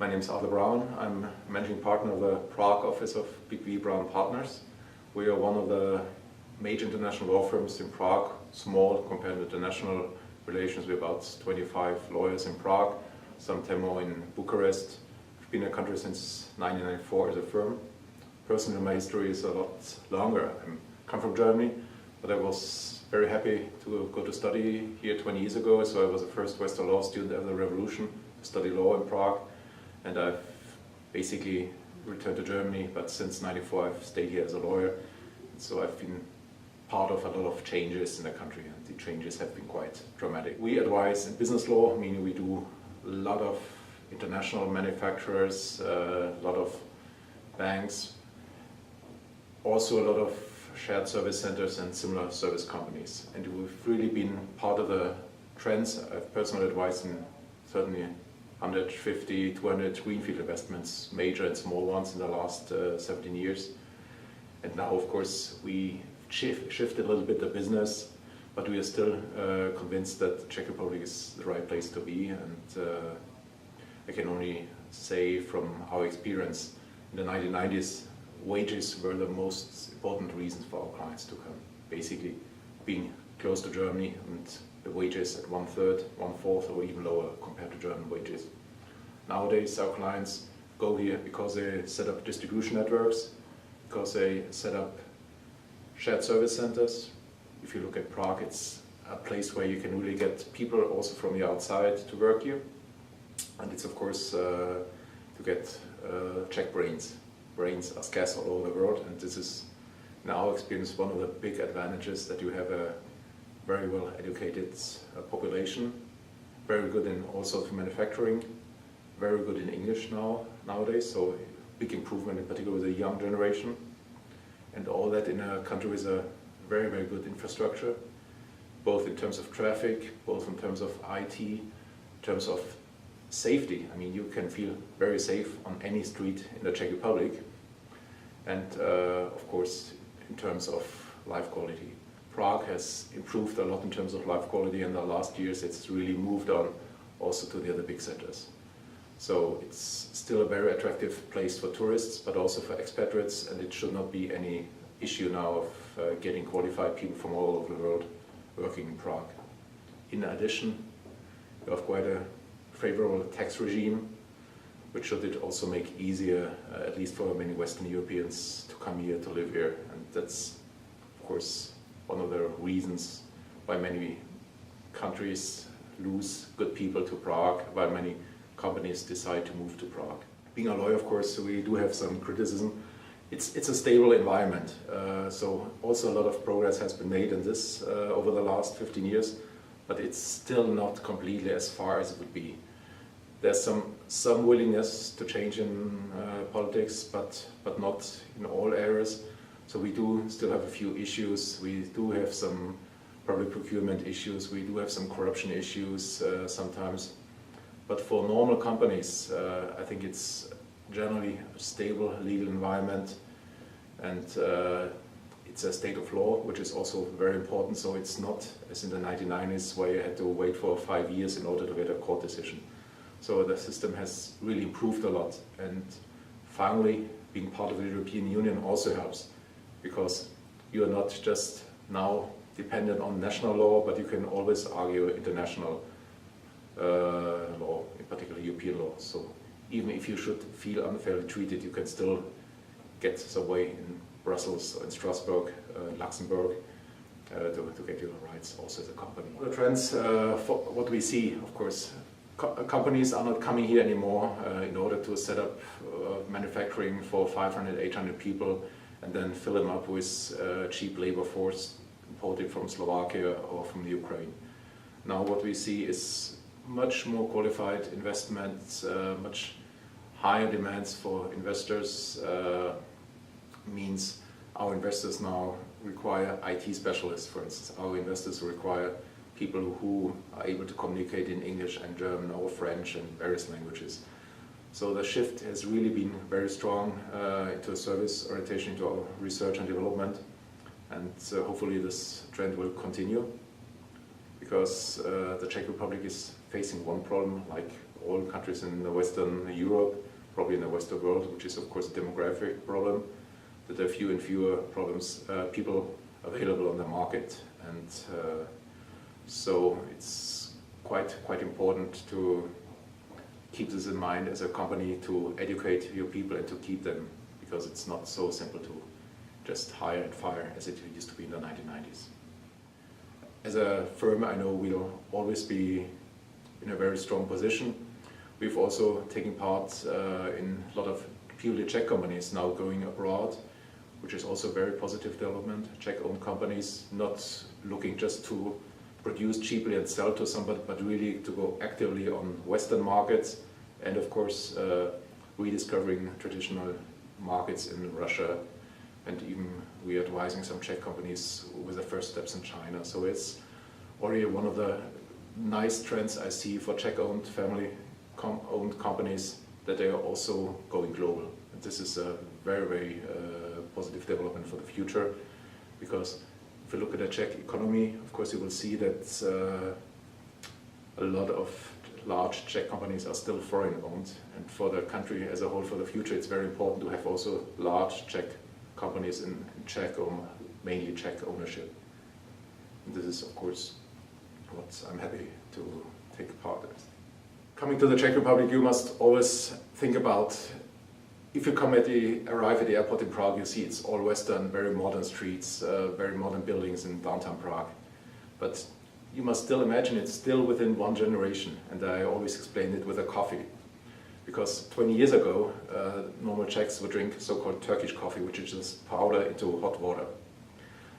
My name is Braun. I'm managing partner of the Prague office of Braun Partners. We are one of the major international law firms in Prague, small compared to international relations. We're about 25 lawyers in Prague, some 10 more in Bucharest. We've been in the country since 1994 as a firm. Personally, my history is a lot longer. I come from Germany, but I was very happy to go to study here 20 years ago. So I was the first Western law student after the revolution to study law in Prague. And I've basically returned to Germany, but since '94 I've stayed here as a lawyer. So I've been part of a lot of changes in the country, and the changes have been quite dramatic. We advise in business law, meaning we do a lot of international manufacturers, a lot of banks, also a lot of shared service centers and similar service companies. And we've really been part of the trends. I've personal advice in certainly 150, 200 greenfield investments, major and small ones in the last 17 years. And now, of course, we shifted a little bit the business, but we are still convinced that the Czech Republic is the right place to be. And I can only say from our experience, in the 1990s, wages were the most important reasons for our clients to come. Basically, being close to Germany and the wages at 1/3, 1/4, or even lower compared to German wages. Nowadays, our clients go here because they set up distribution networks, because they set up shared service centers. If you look at Prague, it's a place where you can really get people also from the outside to work here. And it's of course to get Czech brains. Brains are scarce all over the world, and this is, in our experience, one of the big advantages, that you have a very well educated population, very good in also manufacturing, very good in English nowadays, so big improvement in particular with the young generation, and all that in a country with a very, very good infrastructure, both in terms of traffic, both in terms of IT, in terms of safety. I mean, you can feel very safe on any street in the Czech Republic, and of course in terms of life quality. Prague has improved a lot in terms of life quality in the last years. It's really moved on also to the other big centers. So it's still a very attractive place for tourists, but also for expatriates, and it should not be any issue now of getting qualified people from all over the world working in Prague. In addition, we have quite a favorable tax regime, which should it also make easier, at least for many Western Europeans, to come here, to live here. And that's, of course, one of the reasons why many countries lose good people to Prague, why many companies decide to move to Prague. Being a lawyer, of course, we do have some criticism. It's a stable environment, so also a lot of progress has been made in this over the last 15 years, but it's still not completely as far as it would be. There's some willingness to change in politics, but not in all areas. So we do still have a few issues. We do have some public procurement issues. We do have some corruption issues sometimes. But for normal companies, I think it's generally a stable legal environment, and it's a state of law, which is also very important. So it's not as in the 1990s where you had to wait for 5 years in order to get a court decision. So the system has really improved a lot, and finally being part of the European Union also helps, because you are not just now dependent on national law, but you can always argue international law, in particular European law. So even if you should feel unfairly treated, you can still get some way in Brussels, in Strasbourg, Luxembourg, to get your rights also as a company. The trends, for what we see, of course, companies are not coming here anymore in order to set up manufacturing for 500, 800 people and then fill them up with cheap labor force imported from Slovakia or from the Ukraine. Now what we see is much more qualified investments, much higher demands for investors. Means our investors now require IT specialists, for instance. Our investors require people who are able to communicate in English and German or French and various languages. So the shift has really been very strong into a service orientation, into our research and development, and hopefully this trend will continue, because the Czech Republic is facing one problem like all countries in the Western Europe, probably in the Western world, which is of course a demographic problem, that there are fewer and fewer people available on the market. And so it's quite important to keep this in mind as a company, to educate your people and to keep them, because it's not so simple to just hire and fire as it used to be in the 1990s. As a firm, I know we'll always be in a very strong position. We've also taken part in a lot of purely Czech companies now going abroad, which is also a very positive development. Czech-owned companies not looking just to produce cheaply and sell to somebody, but really to go actively on Western markets, and of course rediscovering traditional markets in Russia, and even we are advising some Czech companies with the first steps in China. So it's already one of the nice trends I see for Czech-owned, family-owned companies, that they are also going global. And this is a very positive development for the future, because if you look at the Czech economy, of course you will see that a lot of large Czech companies are still foreign-owned, and for the country as a whole, for the future, it's very important to have also large Czech companies in Czech or mainly Czech ownership. And this is, of course, what I'm happy to take part in. Coming to the Czech Republic, you must always think about, if you arrive at the airport in Prague, you see it's all Western, very modern streets, very modern buildings in downtown Prague. But you must still imagine it's still within one generation, and I always explain it with a coffee. Because 20 years ago, normal Czechs would drink so-called Turkish coffee, which is just powder into hot water.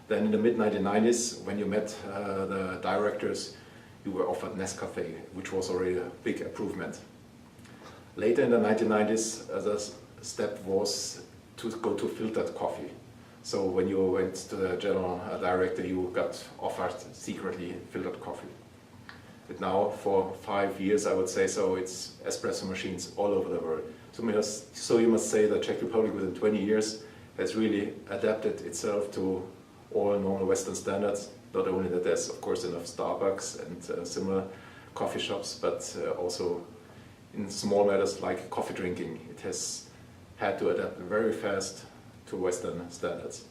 Then in the mid-1990s, when you met the directors, you were offered Nescafe, which was already a big improvement. Later in the 1990s, the step was to go to filtered coffee. So when you went to the general director, you got offered secretly filtered coffee. But now, for 5 years, I would say so, it's espresso machines all over the world. So you must say that Czech Republic within 20 years has really adapted itself to all normal Western standards. Not only that there's of course enough Starbucks and similar coffee shops, but also in small matters like coffee drinking, it has had to adapt very fast to Western standards.